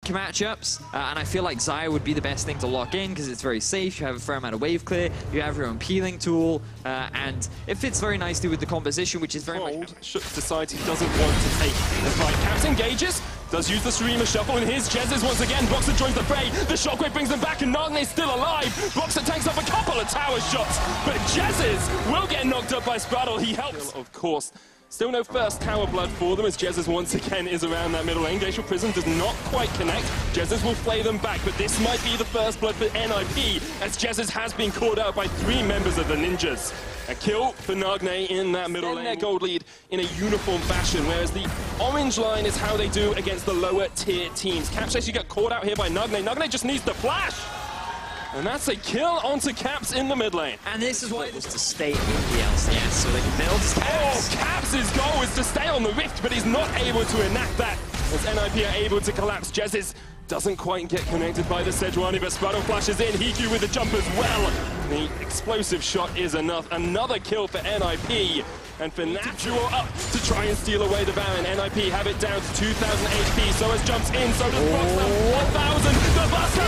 matchups, and I feel like Xayah would be the best thing to lock in because it's very safe. You have a fair amount of wave clear, you have your own peeling tool, and it fits very nicely with the composition, which is very much... Shook decides he doesn't want to take the fight. Caps engages, does use the streamer shuffle, and here's Jezz once again. Boxer joins the fray, the shockwave brings them back, and Nagne's still alive. Boxer tanks up a couple of tower shots, but Jezz will get knocked up by Sprattle. He helps, of course. Still no first tower blood for them as Jezz once again is around that middle lane. Glacial Prism does not quite connect. Jezz will flay them back, but this might be the first blood for NIP as Jezz has been caught out by 3 members of the Ninjas. A kill for Nagne in that middle lane. Their gold lead in a uniform fashion, whereas the orange line is how they do against the lower tier teams. Caps actually got caught out here by Nagne. Nagne just needs to flash! And that's a kill onto Caps in the mid lane. And this is why it was to stay in the LCS, so they can build his Caps. Oh, Caps' goal is to stay on the Rift, but he's not able to enact that as NIP are able to collapse. Jezz doesn't quite get connected by the Sejuani, but Sprattle flashes in. Hiku with the jump as well. The explosive shot is enough. Another kill for NIP. And Fnatic duo up to try and steal away the Baron. NIP have it down to 2,000 HP. Soaz jumps in, so does Boxer. 1,000. The Buster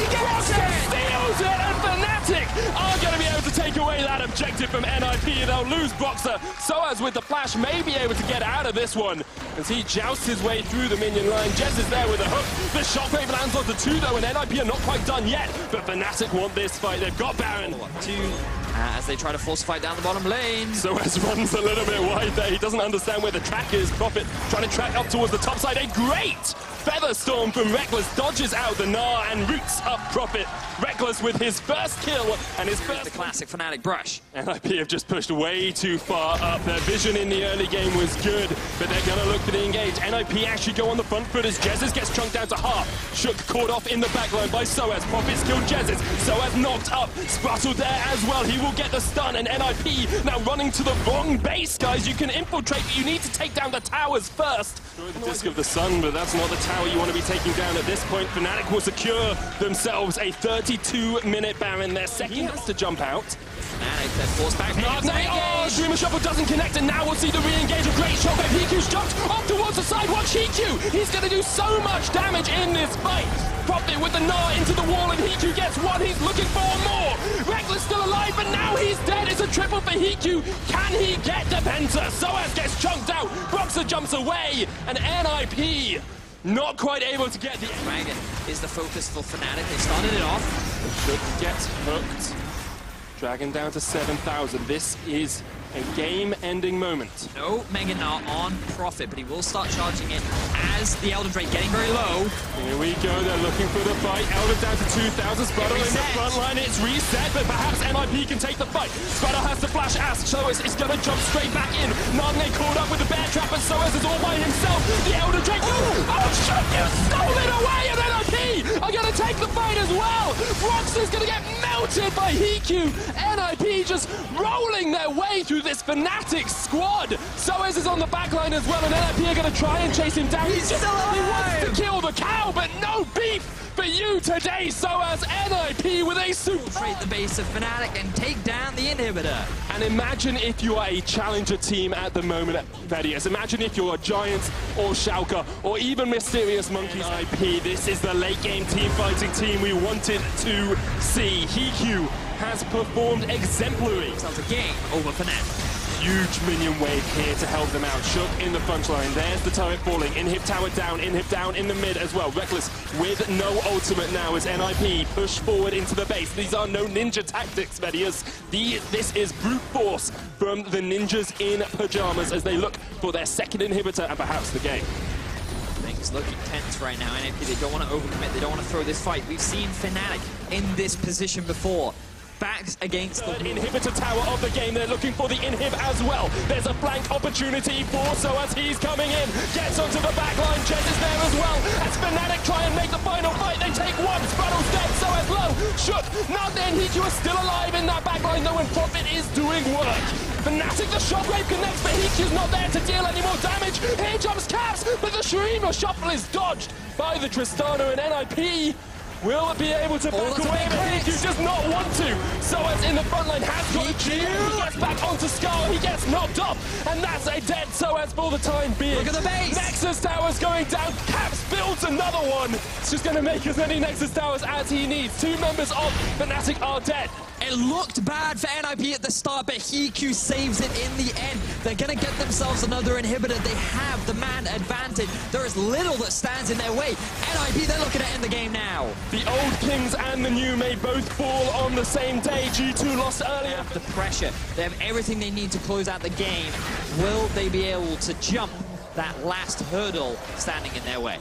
steals it, and Fnatic are going to be able to take away that objective from NIP. They'll lose Boxer. Soaz with the flash may be able to get out of this one as he jousts his way through the minion line. Jezz is there with a hook. The shockwave lands onto 2 though, and NIP are not quite done yet. But Fnatic want this fight. They've got Baron. 2 as they try to force a fight down the bottom lane. Soaz runs a little bit wide there. He doesn't understand where the track is. Prophet trying to track up towards the top side. A great feather storm from Reckless dodges out the Gnar and roots up Prophet. Reckless with his first kill and his first... The classic Fnatic brush. NIP have just pushed way too far up. Their vision in the early game was good, but they're going to look for the engage. NIP actually go on the front foot as Jezz gets chunked down to half. Shook caught off in the backline by Soaz. Prophet's killed Jezz. Soaz knocked up. Sprattle there as well. He will get the stun, and NIP now running to the wrong base, guys. You can infiltrate, but you need to take down the towers first. The Disc of the Sun, but that's not the tower you want to be taking down at this point. Fnatic will secure themselves a 32-minute Baron. Their second has to jump out. Fnatic then forced back. Oh, Streamer Shuffle doesn't connect, and now we'll see the re-engage. A great shot, but Hiku's jumped off towards the side. Watch Hiku! He's going to do so much damage in this fight. Prophet with the Gnar into the wall, and Hiku gets one. He's looking for more. Reckless still alive, but now he's dead. It's a triple for Hiku. Can he get the Penta? Soaz gets chunked out. Boxer jumps away, and NIP not quite able to get the... Dragon is the focus for Fnatic. They started it off. Should get hooked. Dragon down to 7,000. This is a game-ending moment. No Mega Gnar on Prophet, but he will start charging in as the Elder Drake getting very low. Here we go, they're looking for the fight. Elder down to 2,000, Sprattle in the front line, it's reset, but perhaps NIP can take the fight. Sprattle has to flash Ash, Soaz is going to jump straight back in. Nagne caught up with the bear trap, and Soaz is all by himself. The Elder Drake, oh shit, you stole it away, and NIP are going to take the fight as well. Rox is going to get melted by Hiku. NIP just rolling their way through this Fnatic squad. Soaz is on the back line as well, and NIP are going to try and chase him down. He wants to kill the cow, but no beef for you today, Soaz. NIP with a super... Trade the base of Fnatic and take down the inhibitor. And imagine if you are a challenger team at the moment at Vedius. Imagine if you're Giants or Schalke or even Mysterious Monkeys. NIP, this is the late game team fighting team we wanted to see. Hiku has performed exemplary. Sounds a game over Fnatic. Huge minion wave here to help them out. Shook in the front line. There's the turret falling. Inhib tower down. Inhib down in the mid as well. Reckless with no ultimate now as NIP push forward into the base. These are no ninja tactics, Vedius. This is brute force from the ninjas in Pyjamas as they look for their second inhibitor and perhaps the game. Things looking tense right now. NIP, they don't want to overcommit. They don't want to throw this fight. We've seen Fnatic in this position before. Backs against the inhibitor tower of the game. They're looking for the inhib as well. There's a flank opportunity for Soaz. He's coming in. Gets onto the back line. Jezz is there as well. As Fnatic try and make the final fight, they take one. Sprattle's dead. Soaz low. Shook. Nagne and Hiku are still alive in that back line though, and Prophet is doing work. Fnatic, the shockwave connects, but Hiku's not there to deal any more damage. Here jumps Caps, but the Shurima shuffle is dodged by the Tristana, and NIP will be able to back away, but Hiku does not want to. Soaz in the front line has got a shield. He gets back onto Scar, he gets knocked off, and that's a dead Soaz for the time being. Look at the base. Nexus tower's going down. Caps builds another one. It's just going to make as many Nexus Towers as he needs. 2 members of Fnatic are dead. It looked bad for NIP at the start, but HiQ saves it in the end. They're going to get themselves another inhibitor. They have the man advantage. There is little that stands in their way. NIP, they're looking to end the game now. The old kings and the new may both fall on the same day. G2 lost earlier. The pressure. They have everything they need to close out the game. Will they be able to jump that last hurdle standing in their way?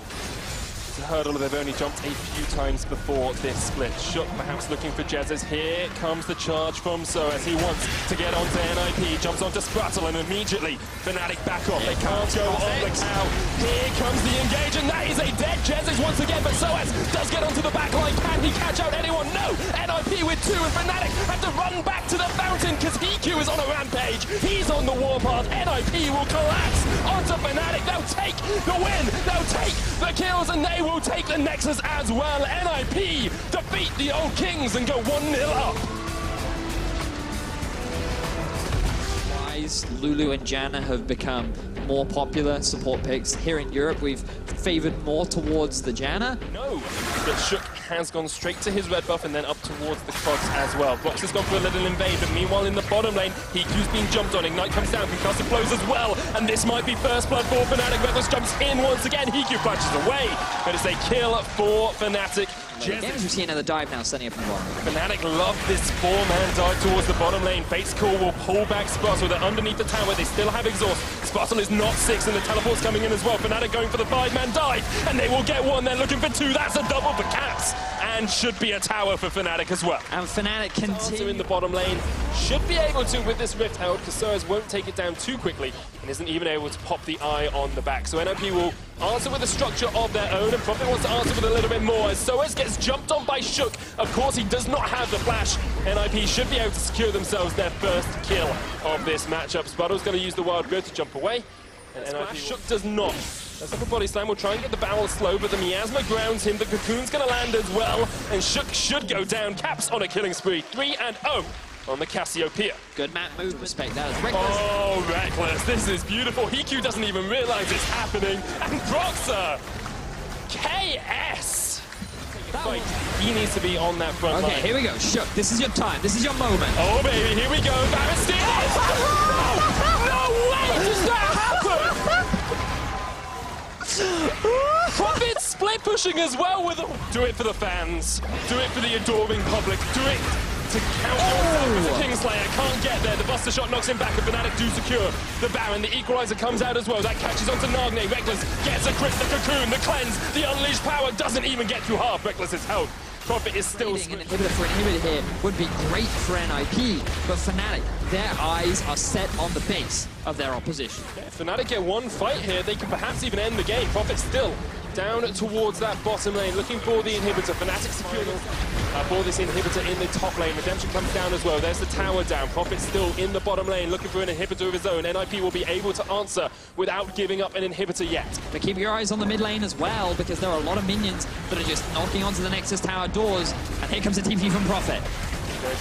A hurdle they've only jumped a few times before this split. Shook perhaps looking for Jezzes. Here comes the charge from Soaz. He wants to get onto NIP, jumps onto Sprattle, and immediately Fnatic back off. They can't go on the cow. Here comes the engage, and that is a dead Jezzes once again, but Soaz does get onto the back line. Can he catch out anyone? No! NIP with 2, and Fnatic have to run back to the fountain because HiQ is on a rampage. He's on the warpath. NIP will collapse onto Fnatic. They'll take the win. They'll take the kills, and they will take the Nexus as well. NIP defeat the old kings and go 1-0 up. Lulu and Janna have become more popular support picks. Here in Europe, we've favored more towards the Janna. No, but Shook has gone straight to his red buff and then up towards the Cogs as well. Vox has gone for a little invade, but meanwhile in the bottom lane, HiQ's being jumped on. Ignite comes down, concussive flows as well, and this might be first blood for Fnatic. Reckless jumps in once again, HiQ punches away, but it's a kill for Fnatic. Again, as we see another dive now, standing up in the bottom. Fnatic love this 4-man dive towards the bottom lane. Fate's Call will pull back Sprattle. They're underneath the tower. They still have exhaust. Sprattle is not 6, and the teleport's coming in as well. Fnatic going for the 5-man dive, and they will get 1. They're looking for 2. That's a double for Caps, and should be a tower for Fnatic as well. And Fnatic continue in the bottom lane. Should be able to with this Rift held, because Soaz won't take it down too quickly, and isn't even able to pop the eye on the back. So NIP will answer with a structure of their own, and Prophet wants to answer with a little bit more, as Soaz gets jumped on by Shook. Of course, he does not have the flash. NIP should be able to secure themselves their first kill of this matchup. Spuddle's going to use the Wild Bird to jump away, and NIP Shook does not. That's up a body slam. Will try and get the barrel slow, but the miasma grounds him. The cocoon's going to land as well, and Shook should go down. Caps on a killing spree. 3-0 on the Cassiopeia. Good map move, respect that. Reckless. Oh, Reckless, this is beautiful. HiQ doesn't even realize it's happening. And Proxer, KS. Like, he needs to be on that front line. Okay, here we go. Shook, this is your time. This is your moment. Oh, baby, here we go. Baron steals. No way does that happen. Prophet split pushing as well with a... Do it for the fans. Do it for the adoring public. Do it to count yourself as a Kingslayer. Can't get there. The Buster Shot knocks him back, and Fnatic do secure the Baron. The Equalizer comes out as well. That catches onto Nagne. Reckless gets a crit. The Cocoon, the Cleanse, the Unleashed Power doesn't even get through half. Reckless's health. Prophet is still... An inhibitor for inhibitor here would be great for NIP, but Fnatic, their eyes are set on the base of their opposition. Yeah, Fnatic get 1 fight here, they can perhaps even end the game. Prophet still down towards that bottom lane, looking for the inhibitor. Fnatic secured for this inhibitor in the top lane. Redemption comes down as well. There's the tower down. Prophet still in the bottom lane, looking for an inhibitor of his own. NIP will be able to answer without giving up an inhibitor yet. But keep your eyes on the mid lane as well, because there are a lot of minions that are just knocking onto the Nexus tower doors. And here comes a TP from Prophet.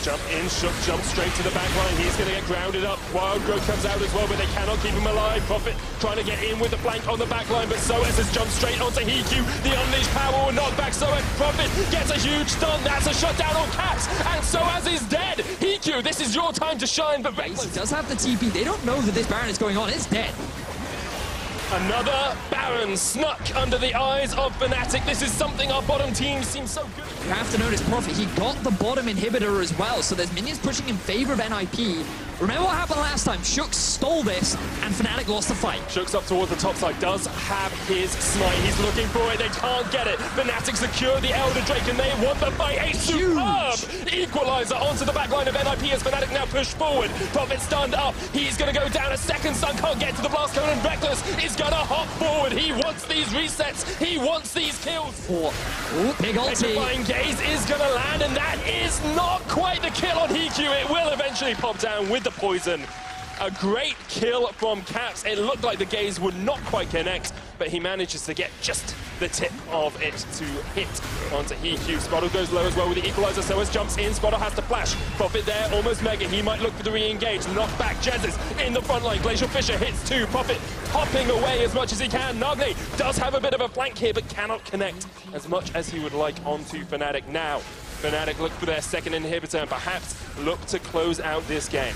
Jump in, Shook jumps straight to the back line. He's going to get grounded up. Wild Growth comes out as well, but they cannot keep him alive. Prophet trying to get in with the flank on the back line, but Soaz has jumped straight onto HiQ. The Unleashed Power will knock back Soaz. Prophet gets a huge stun. That's a shutdown on Caps, and Soaz is dead. HiQ, this is your time to shine, but Reckless he does have the TP. They don't know that this Baron is going on. It's dead. Another Baron snuck under the eyes of Fnatic. This is something our bottom team seems so good. You have to notice Prophet, he got the bottom inhibitor as well, so there's minions pushing in favor of NIP. Remember what happened last time? Shook stole this, and Fnatic lost the fight. Shook's up towards the top side, does have his smite. He's looking for it, they can't get it. Fnatic secure the Elder Drake, and they won the fight. A superb equalizer onto the back line of NIP as Fnatic now push forward. Prophet stunned up, he's gonna go down. A second stun, can't get to the blast cone, and Reckless is gonna hop forward. He wants these resets, he wants these kills. Big ulti. Flying Gaze is gonna land, and that is not quite the kill on HiQ. It will eventually pop down with the poison. A great kill from Caps. It looked like the Gaze would not quite connect, but he manages to get just the tip of it to hit onto EQ. Spottle goes low as well with the equalizer, so as jumps in, Spottle has to flash. Profit there, almost mega, he might look for the re-engage, knock back, Jezzes in the front line, Glacial Fisher hits 2, Profit hopping away as much as he can. Nagne does have a bit of a flank here, but cannot connect as much as he would like onto Fnatic. Now, Fnatic look for their second inhibitor and perhaps look to close out this game.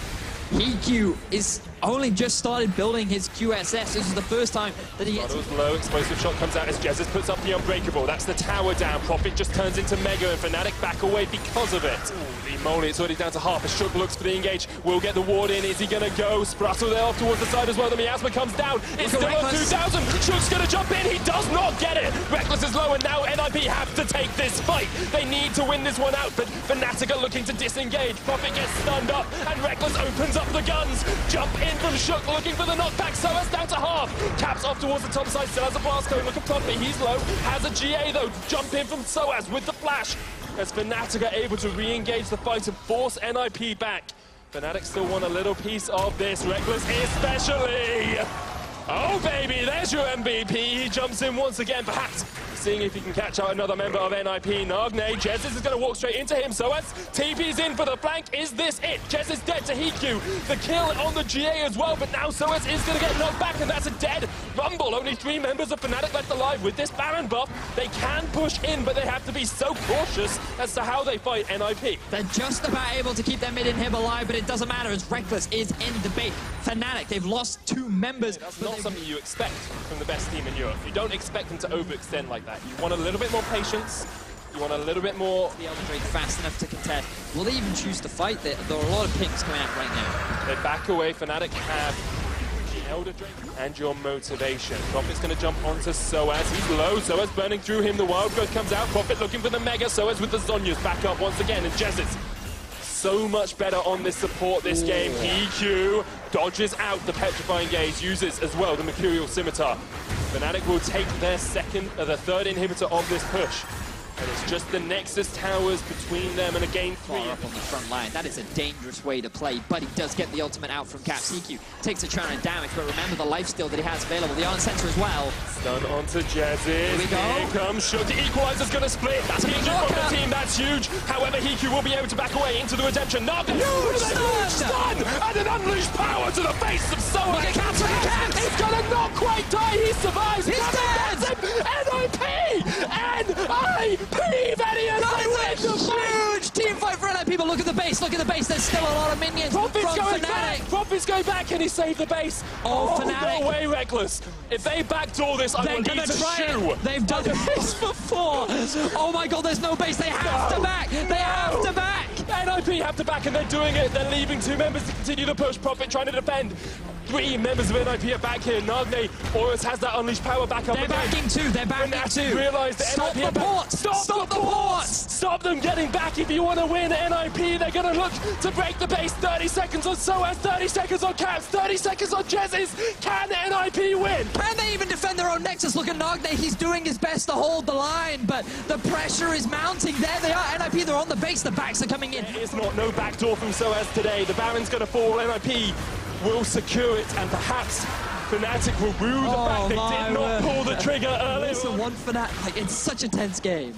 EQ is only just started building his QSS. This is the first time that he gets... low, explosive shot comes out as Jezzes puts up the Unbreakable. That's the tower down. Profit just turns into Mega and Fnatic back away because of it. Holy moly, it's already down to half. As Shook looks for the engage, will get the ward in. Is he gonna go? Sprattle there off towards the side as well. The Miasma comes down. It's still on 2000. Shook's gonna jump in. He does not get it. Reckless is low and now NIP have to take this fight. They need to win this one out, but Fnatic are looking to disengage. Profit gets stunned up and Reckless opens up the guns. Jump in from Shook, looking for the knockback. Soas down to half. Caps off towards the top side, still has a blast going. Look at Profit, he's low. Has a GA though. Jump in from Soas with the flash. As Fnatic are able to re-engage the fight and force NIP back. Fnatic still want a little piece of this. Reckless especially. Oh baby, there's your MVP. He jumps in once again, perhaps seeing if he can catch out another member of NIP. Nagne, Jezzes is going to walk straight into him. Soas TP's in for the flank. Is this it? Jezz is dead to Hiku. The kill on the GA as well, but now Soas is going to get knocked back, and that's a dead Rumble. Only 3 members of Fnatic left alive. With this Baron buff, they can push in, but they have to be so cautious as to how they fight NIP. They're just about able to keep their mid inhib alive, but it doesn't matter as Reckless is in debate. Fnatic, they've lost 2 members. That's not something you expect from the best team in Europe. You don't expect them to overextend like that. You want a little bit more patience. You want a little bit more... The Elder Drake fast enough to contest. Will they even choose to fight? There are a lot of pings coming out right now. They back away. Fnatic have the Elder Drake and your motivation. Profit's going to jump onto Soas. He's low. Soas burning through him. The Wild Growth comes out. Profit looking for the Mega. Soas with the Zhonya's back up once again. And Jezzes so much better on this support this game. EQ dodges out the Petrifying Gaze, uses as well the Mercurial Scimitar. Fnatic will take their the third inhibitor of this push. And it's just the Nexus towers between them and a game 3. Far up on the front line. That is a dangerous way to play, but he does get the ultimate out from Caps. EQ takes a chunk of damage, but remember the lifesteal that he has available. The Iron Sensor as well. Stun onto Jezzes. Here we go. Here comes Shook. The Equalizer's going to split. That's Hiku from the team. That's huge. However, Hiku will be able to back away into the redemption. Naga, huge stun! And an unleashed power to the face of Soas. Look at Caps, look at Caps! He's going to not quite die. He survives. He's dead! NIP! Venius! That is a huge team fight for NIP. People, look at the base. Look at the base. There's still a lot of minions Profit's from going Fnatic. back. Profit's going back. Can he save the base? Oh, Fnatic. No way, Reckless. If they backdoor this, I will eat a shoe. They've done this before. Oh my god, there's no base. They have to back. They have to back. NIP have to back, and they're doing it. They're leaving 2 members to continue the push. Profit trying to defend. 3 members of NIP are back here. Nagne always has that unleashed power back up. They're backing 2. They're backing 2. Realize that Stop NIP the ports. Stop the ports. Stop them getting back. If you want to win NIP, they're going to look to break the base. 30 seconds on Soas, 30 seconds on Caps, 30 seconds on Jezzes. Can NIP win? Can they even defend their own Nexus? Look at Nagne. He's doing his best to hold the line, but the pressure is mounting. There they are. NIP, they're on the base. The backs are coming in. There is no backdoor from Soas today. The Baron's going to fall. NIP will secure it, and perhaps Fnatic will rue the fact they did not pull the trigger earlier. Listen, one Fnatic, like, it's such a tense game.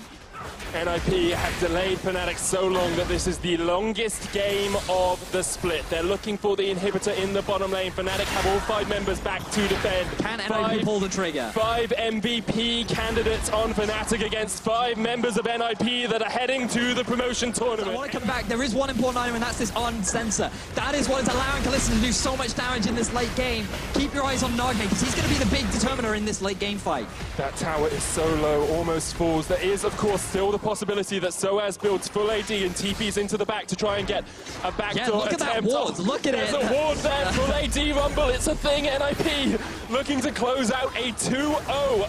NIP have delayed Fnatic so long that this is the longest game of the split. They're looking for the inhibitor in the bottom lane. Fnatic have all 5 members back to defend. Can NIP pull the trigger? 5 MVP candidates on Fnatic against 5 members of NIP that are heading to the promotion tournament. I want to come back. There is one important item, and that's this Iron Sensor. That is what is allowing Kalista to do so much damage in this late game. Keep your eyes on Nagne, because he's going to be the big determiner in this late game fight. That tower is so low, almost falls. There is, of course, still the possibility that Soas builds full AD and TPs into the back to try and get a backdoor look attempt. at that ward. Look at it. There's a ward there. Full AD Rumble. It's a thing. NIP looking to close out a 2-0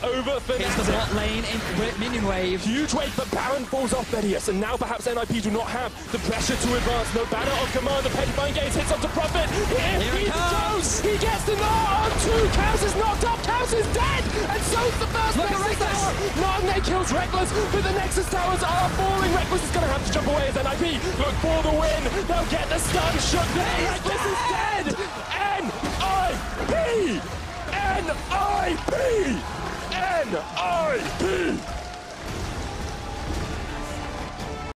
over Fnatic. Here's the bot lane in minion wave. Huge wave, but Baron falls off Venius, and now perhaps NIP do not have the pressure to advance. No banner on command. The Petrifying Gaze hits up to Profit. Here he goes. He gets the knock on 2. Caps is knocked up. Caps is dead, and so's the first Nexus tower. Nagne kills Reckless, but the Nexus towers are falling. Reckless is going to have to jump away as NIP look for the win. They'll get the stun. Shook there. Reckless is dead. NIP! N-I-P! N-I-P!